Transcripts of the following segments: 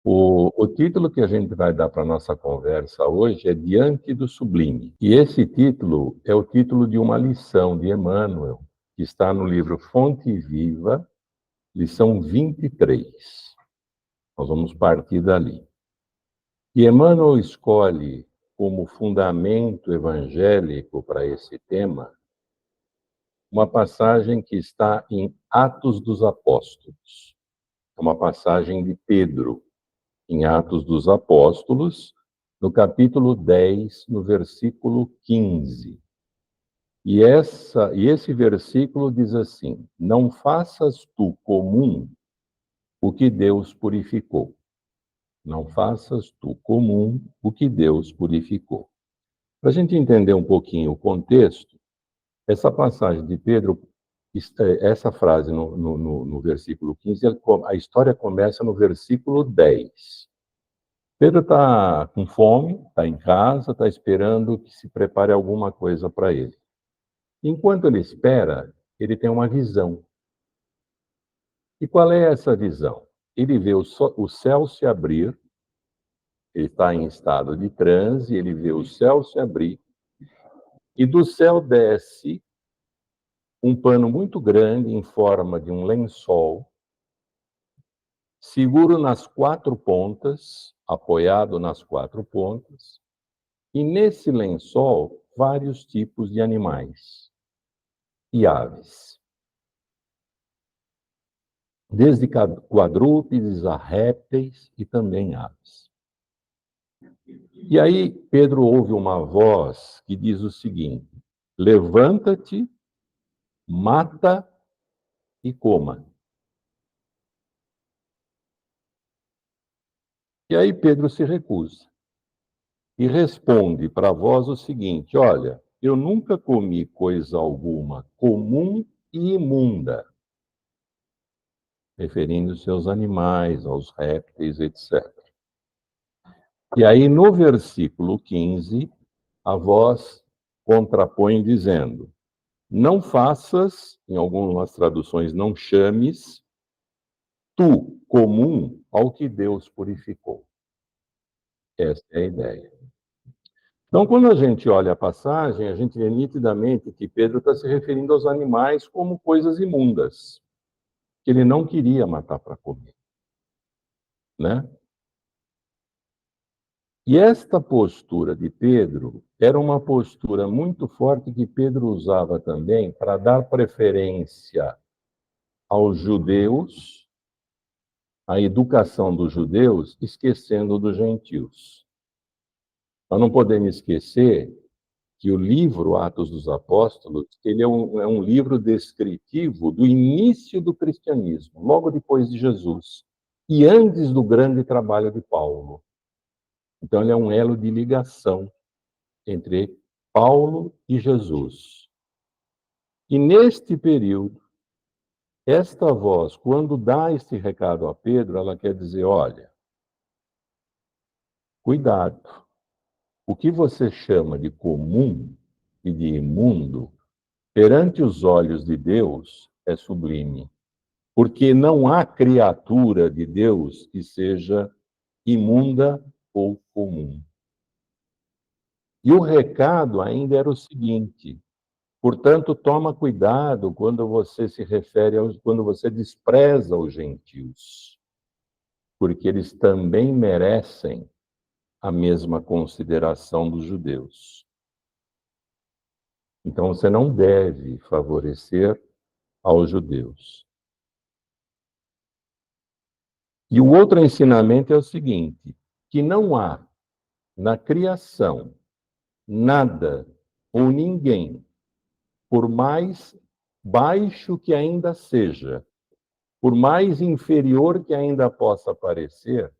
O título que a gente vai dar para a nossa conversa hoje é Diante do Sublime. E esse título é o título de uma lição de Emmanuel, que está no livro Fonte Viva, lição 23. Nós vamos partir dali. E Emmanuel escolhe como fundamento evangélico para esse tema uma passagem que está em Atos dos Apóstolos. É uma passagem de Pedro, em Atos dos Apóstolos, no capítulo 10, no versículo 15. E esse versículo diz assim: Não faças tu comum o que Deus purificou. Não faças tu comum o que Deus purificou. Para a gente entender um pouquinho o contexto, essa passagem de Pedro, essa frase no versículo 15, a história começa no versículo 10. Pedro está com fome, está em casa, está esperando que se prepare alguma coisa para ele. Enquanto ele espera, ele tem uma visão. E qual é essa visão? Ele vê o céu se abrir, ele está em estado de transe, ele vê o céu se abrir, e do céu desce um pano muito grande em forma de um lençol, seguro nas quatro pontas, apoiado nas quatro pontas, e nesse lençol vários tipos de animais e aves, desde quadrúpedes a répteis e também aves. E aí Pedro ouve uma voz que diz o seguinte: levanta-te, mata e coma. E aí Pedro se recusa e responde para a voz o seguinte: olha, eu nunca comi coisa alguma comum e imunda, referindo-se aos animais, aos répteis, etc. E aí, no versículo 15, a voz contrapõe dizendo: não faças, em algumas traduções, não chames, tu comum ao que Deus purificou. Essa é a ideia. Então, quando a gente olha a passagem, a gente vê nitidamente que Pedro está se referindo aos animais como coisas imundas, que ele não queria matar para comer, né? E esta postura de Pedro era uma postura muito forte que Pedro usava também para dar preferência aos judeus, à educação dos judeus, esquecendo dos gentios. Nós não podemos esquecer que o livro Atos dos Apóstolos, ele é um livro descritivo do início do cristianismo, logo depois de Jesus, e antes do grande trabalho de Paulo. Então, ele é um elo de ligação entre Paulo e Jesus. E neste período, esta voz, quando dá este recado a Pedro, ela quer dizer: olha, cuidado, o que você chama de comum e de imundo, perante os olhos de Deus, é sublime, porque não há criatura de Deus que seja imunda ou comum. E o recado ainda era o seguinte: portanto, toma cuidado quando você se refere quando você despreza os gentios, porque eles também merecem a mesma consideração dos judeus. Então, você não deve favorecer aos judeus. E o outro ensinamento é o seguinte: que não há na criação nada ou ninguém, por mais baixo que ainda seja, por mais inferior que ainda possa parecer,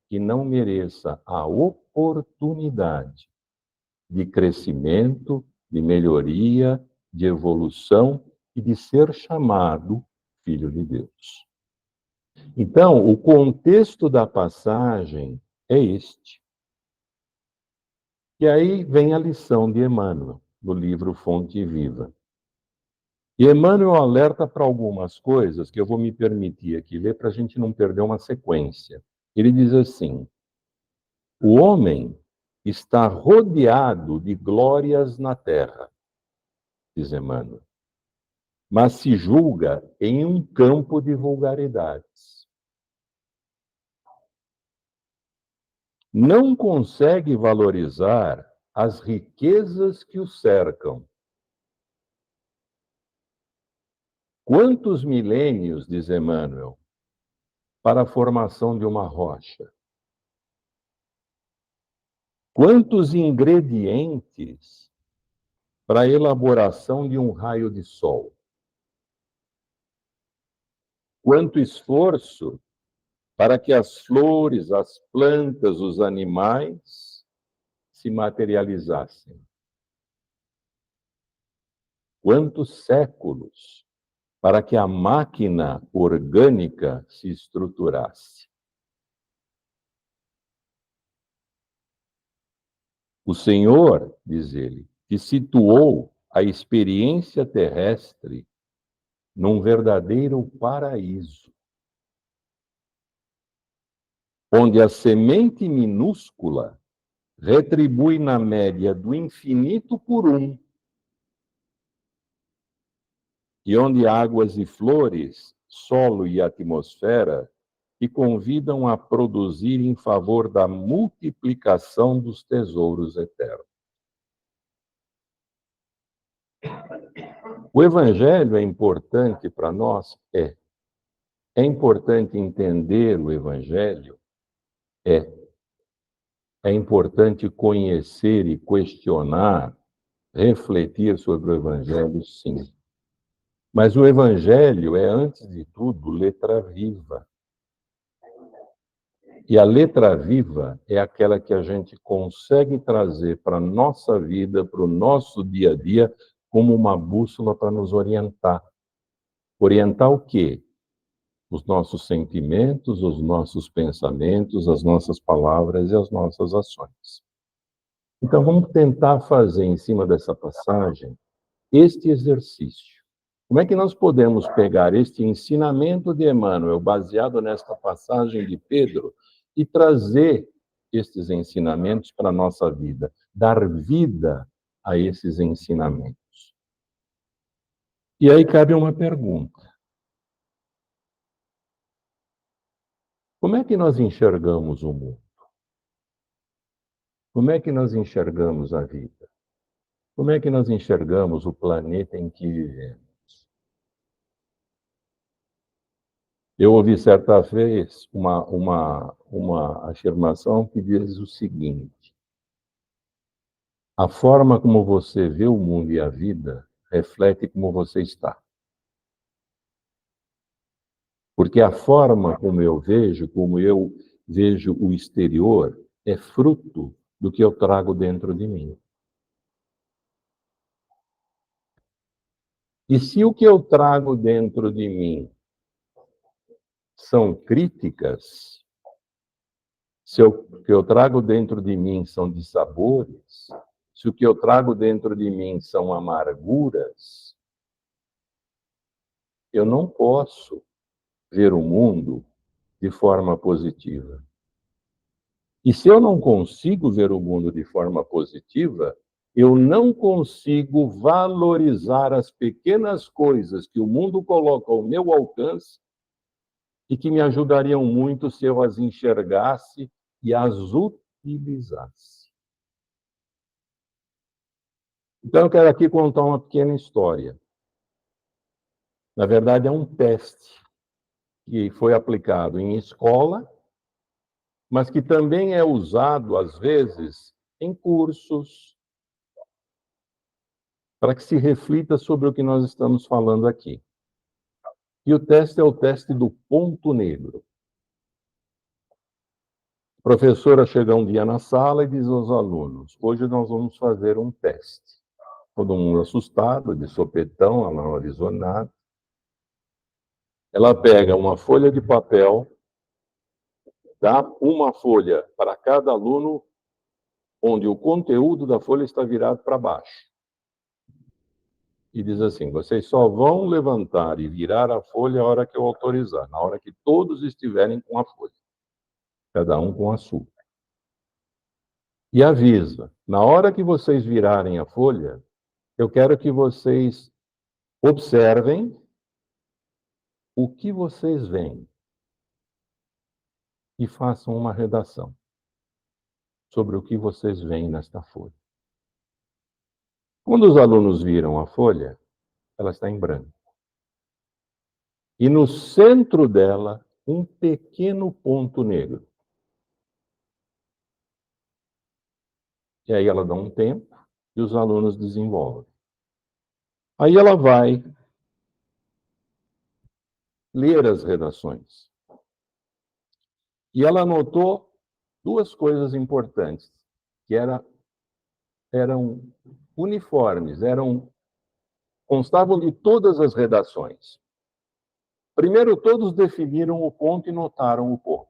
que não mereça a oportunidade de crescimento, de melhoria, de evolução e de ser chamado filho de Deus. Então, o contexto da passagem é este. E aí vem a lição de Emmanuel, no livro Fonte Viva. E Emmanuel alerta para algumas coisas que eu vou me permitir aqui ler para a gente não perder uma sequência. Ele diz assim: o homem está rodeado de glórias na terra, diz Emmanuel, mas se julga em um campo de vulgaridades. Não consegue valorizar as riquezas que o cercam. Quantos milênios, diz Emmanuel, para a formação de uma rocha? Quantos ingredientes para a elaboração de um raio de sol? Quanto esforço para que as flores, as plantas, os animais se materializassem? Quantos séculos para que a máquina orgânica se estruturasse? O Senhor, diz ele, que situou a experiência terrestre num verdadeiro paraíso, onde a semente minúscula retribui na média do infinito por um, e onde águas e flores, solo e atmosfera te convidam a produzir em favor da multiplicação dos tesouros eternos. O Evangelho é importante para nós? É. É importante entender o Evangelho? É. É importante conhecer e questionar, refletir sobre o Evangelho? Sim. Mas o Evangelho é, antes de tudo, letra viva. E a letra viva é aquela que a gente consegue trazer para a nossa vida, para o nosso dia a dia, como uma bússola para nos orientar. Orientar o quê? Os nossos sentimentos, os nossos pensamentos, as nossas palavras e as nossas ações. Então, vamos tentar fazer, em cima dessa passagem, este exercício. Como é que nós podemos pegar este ensinamento de Emmanuel, baseado nesta passagem de Pedro, e trazer estes ensinamentos para a nossa vida, dar vida a esses ensinamentos? E aí cabe uma pergunta: como é que nós enxergamos o mundo? Como é que nós enxergamos a vida? Como é que nós enxergamos o planeta em que vivemos? Eu ouvi certa vez uma afirmação que diz o seguinte: a forma como você vê o mundo e a vida reflete como você está. Porque a forma como eu vejo o exterior, é fruto do que eu trago dentro de mim. E se o que eu trago dentro de mim são críticas, se o que eu trago dentro de mim são dissabores, se o que eu trago dentro de mim são amarguras, eu não posso ver o mundo de forma positiva. E se eu não consigo ver o mundo de forma positiva, eu não consigo valorizar as pequenas coisas que o mundo coloca ao meu alcance e que me ajudariam muito se eu as enxergasse e as utilizasse. Então, eu quero aqui contar uma pequena história. Na verdade, é um teste que foi aplicado em escola, mas que também é usado, às vezes, em cursos, para que se reflita sobre o que nós estamos falando aqui. E o teste é o teste do ponto negro. A professora chega um dia na sala e diz aos alunos: hoje nós vamos fazer um teste. Todo mundo assustado, de sopetão, ela não avisou nada. Ela pega uma folha de papel, dá uma folha para cada aluno, onde o conteúdo da folha está virado para baixo. E diz assim: vocês só vão levantar e virar a folha a hora que eu autorizar, na hora que todos estiverem com a folha. cada um com a sua. E avisa, na hora que vocês virarem a folha, eu quero que vocês observem o que vocês veem e façam uma redação sobre o que vocês veem nesta folha. Quando os alunos viram a folha, ela está em branco. E no centro dela, um pequeno ponto negro. E aí ela dá um tempo e os alunos desenvolvem. Aí ela vai ler as redações. E ela anotou duas coisas importantes, que eram uniformes, constavam de todas as redações. Primeiro, todos definiram o ponto e notaram o ponto.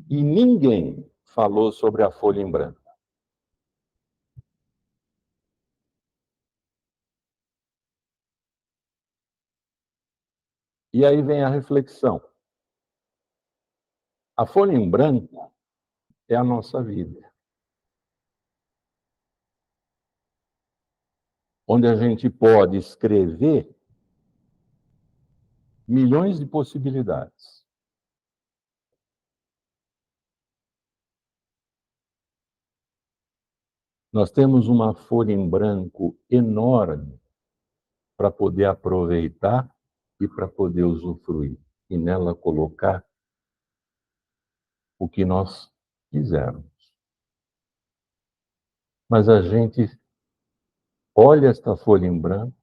E ninguém falou sobre a folha em branco. E aí vem a reflexão. A folha em branco é a nossa vida. Onde a gente pode escrever milhões de possibilidades. Nós temos uma folha em branco enorme para poder aproveitar e para poder usufruir. E nela colocar o que nós quisermos. Mas a gente olha esta folha em branco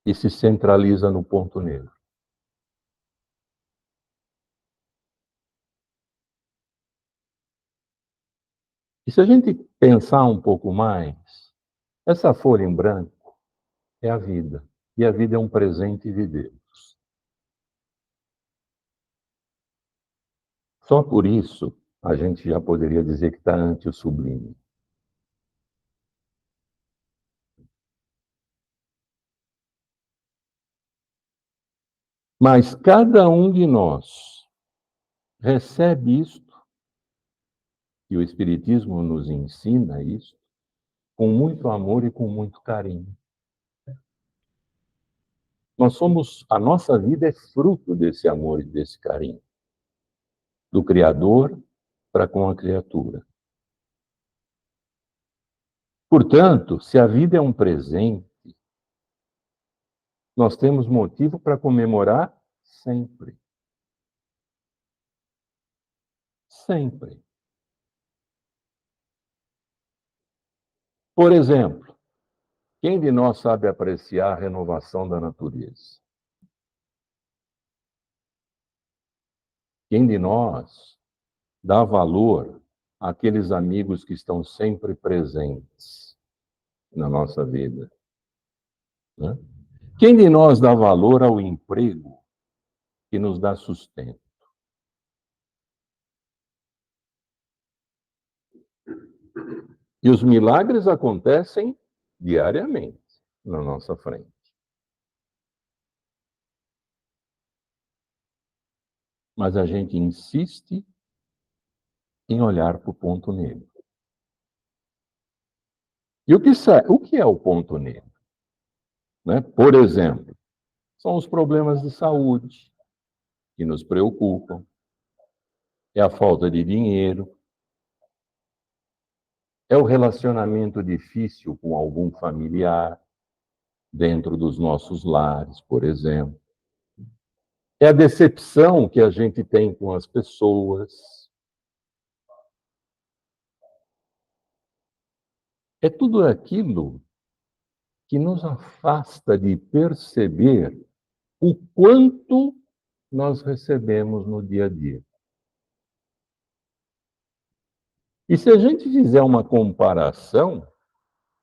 e se centraliza no ponto negro. E se a gente pensar um pouco mais, essa folha em branco é a vida. E a vida é um presente de Deus. Só por isso, a gente já poderia dizer que está ante o sublime. Mas cada um de nós recebe isto, e o Espiritismo nos ensina isso, com muito amor e com muito carinho. A nossa vida é fruto desse amor e desse carinho, do Criador para com a criatura. Portanto, se a vida é um presente, nós temos motivo para comemorar sempre. Sempre. Por exemplo, quem de nós sabe apreciar a renovação da natureza? Quem de nós dá valor àqueles amigos que estão sempre presentes na nossa vida? Né? Quem de nós dá valor ao emprego que nos dá sustento? E os milagres acontecem diariamente na nossa frente. Mas a gente insiste em olhar para o ponto negro. E o que é o ponto negro? Né? Por exemplo, são os problemas de saúde que nos preocupam, é a falta de dinheiro, é o relacionamento difícil com algum familiar dentro dos nossos lares, por exemplo. É a decepção que a gente tem com as pessoas. É tudo aquilo que nos afasta de perceber o quanto nós recebemos no dia a dia. E se a gente fizer uma comparação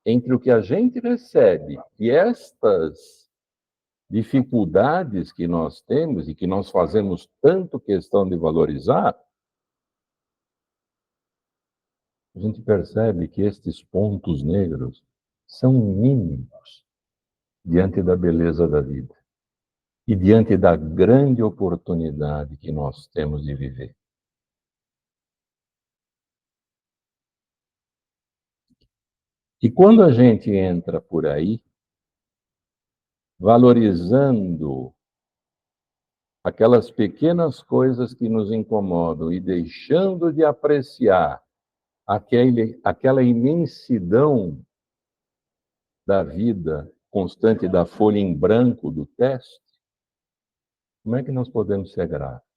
entre o que a gente recebe e estas dificuldades que nós temos e que nós fazemos tanto questão de valorizar, a gente percebe que estes pontos negros são mínimos diante da beleza da vida. e diante da grande oportunidade que nós temos de viver. E quando a gente entra por aí, valorizando aquelas pequenas coisas que nos incomodam e deixando de apreciar aquela imensidão da vida constante da folha em branco do teste, como é que nós podemos ser gratos?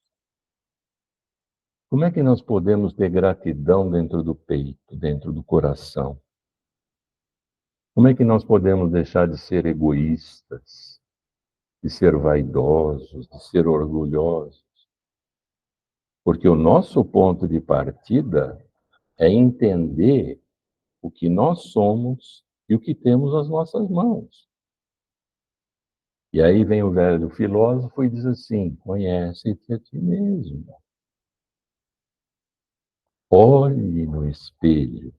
Como é que nós podemos ter gratidão dentro do peito, dentro do coração? Como é que nós podemos deixar de ser egoístas, de ser vaidosos, de ser orgulhosos? Porque o nosso ponto de partida é entender o que nós somos e o que temos nas nossas mãos. E aí vem o velho filósofo e diz assim: conhece-te a ti mesmo. Olhe no espelho.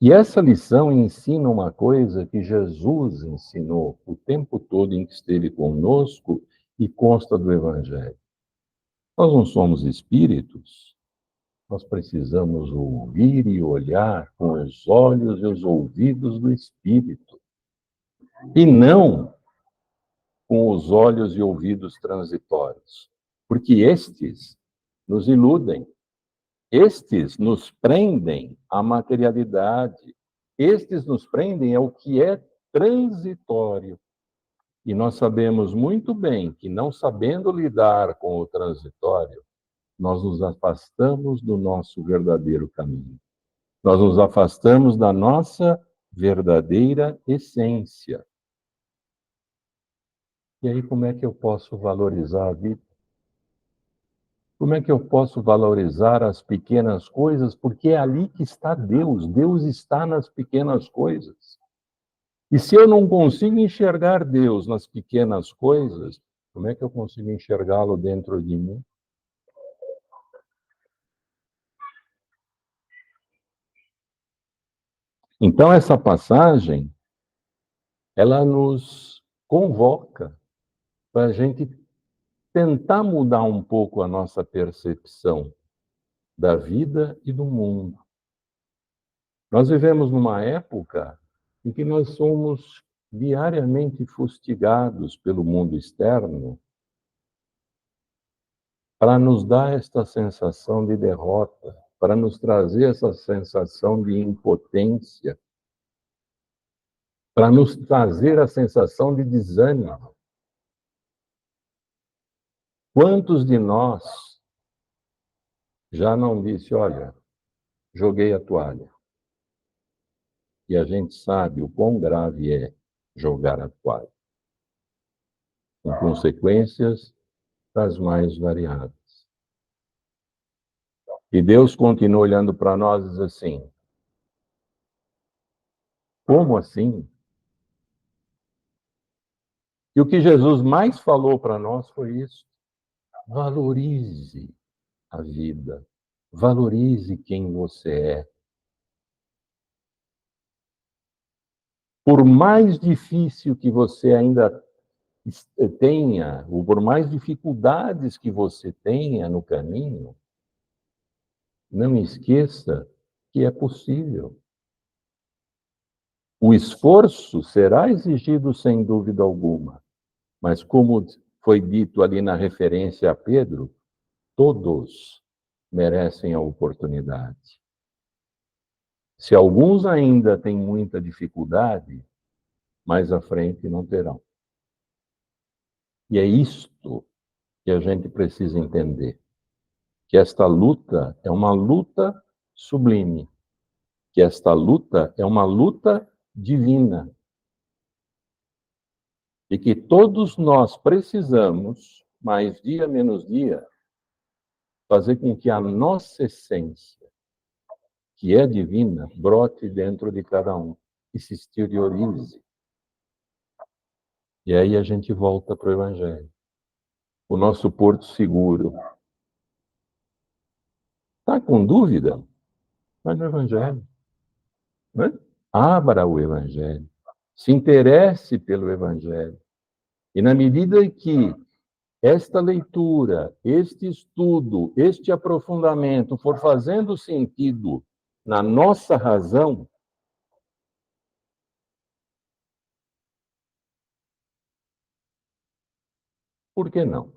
E essa lição ensina uma coisa que Jesus ensinou o tempo todo em que esteve conosco e consta do Evangelho. Nós não somos espíritos, nós precisamos ouvir e olhar com os olhos e os ouvidos do Espírito, e não com os olhos e ouvidos transitórios, porque estes nos iludem, estes nos prendem à materialidade, estes nos prendem ao que é transitório. E nós sabemos muito bem que, não sabendo lidar com o transitório, nós nos afastamos do nosso verdadeiro caminho. Nós nos afastamos da nossa verdadeira essência. E aí, como é que eu posso valorizar a vida? Como é que eu posso valorizar as pequenas coisas? Porque é ali que está Deus. Deus está nas pequenas coisas. E se eu não consigo enxergar Deus nas pequenas coisas, como é que eu consigo enxergá-lo dentro de mim? Então, essa passagem, ela nos convoca para a gente tentar mudar um pouco a nossa percepção da vida e do mundo. Nós vivemos numa época em que nós somos diariamente fustigados pelo mundo externo para nos dar esta sensação de derrota, para nos trazer essa sensação de impotência, para nos trazer a sensação de desânimo. Quantos de nós já não disse, olha, joguei a toalha? E a gente sabe o quão grave é jogar a toalha, com consequências das mais variadas. E Deus continua olhando para nós e diz assim: como assim? E o que Jesus mais falou para nós foi isso: valorize a vida, valorize quem você é. Por mais difícil que você ainda tenha, ou por mais dificuldades que você tenha no caminho, não esqueça que é possível. O esforço será exigido sem dúvida alguma, mas como foi dito ali na referência a Pedro, todos merecem a oportunidade. Se alguns ainda têm muita dificuldade, mais à frente não terão. E é isto que a gente precisa entender, que esta luta é uma luta sublime, que esta luta é uma luta divina, e que todos nós precisamos, mais dia menos dia, fazer com que a nossa essência, que é divina, brote dentro de cada um e se exteriorize. E aí a gente volta para o Evangelho. O nosso porto seguro. Está com dúvida? Vai no Evangelho. Né? Abra o Evangelho. se interesse pelo Evangelho. E na medida em que esta leitura, este estudo, este aprofundamento for fazendo sentido na nossa razão, por que não?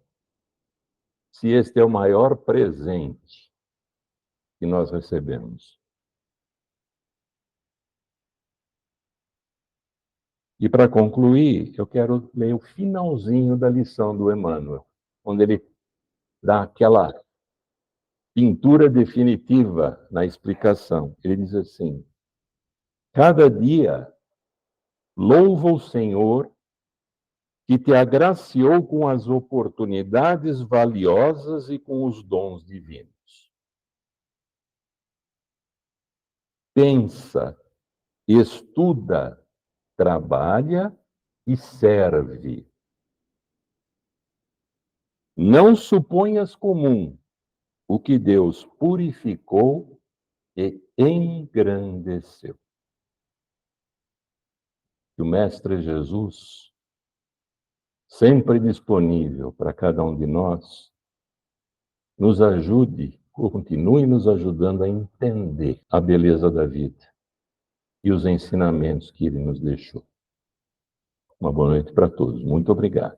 Se este é o maior presente que nós recebemos. E para concluir, eu quero ler o finalzinho da lição do Emmanuel, onde ele dá aquela pintura definitiva na explicação. Ele diz assim: cada dia louva o Senhor que te agraciou com as oportunidades valiosas e com os dons divinos. Pensa, estuda, trabalha e serve. Não suponhas comum o que Deus purificou e engrandeceu. Que o Mestre Jesus, sempre disponível para cada um de nós, nos ajude, continue nos ajudando a entender a beleza da vida e os ensinamentos que ele nos deixou. Uma boa noite para todos. Muito obrigado.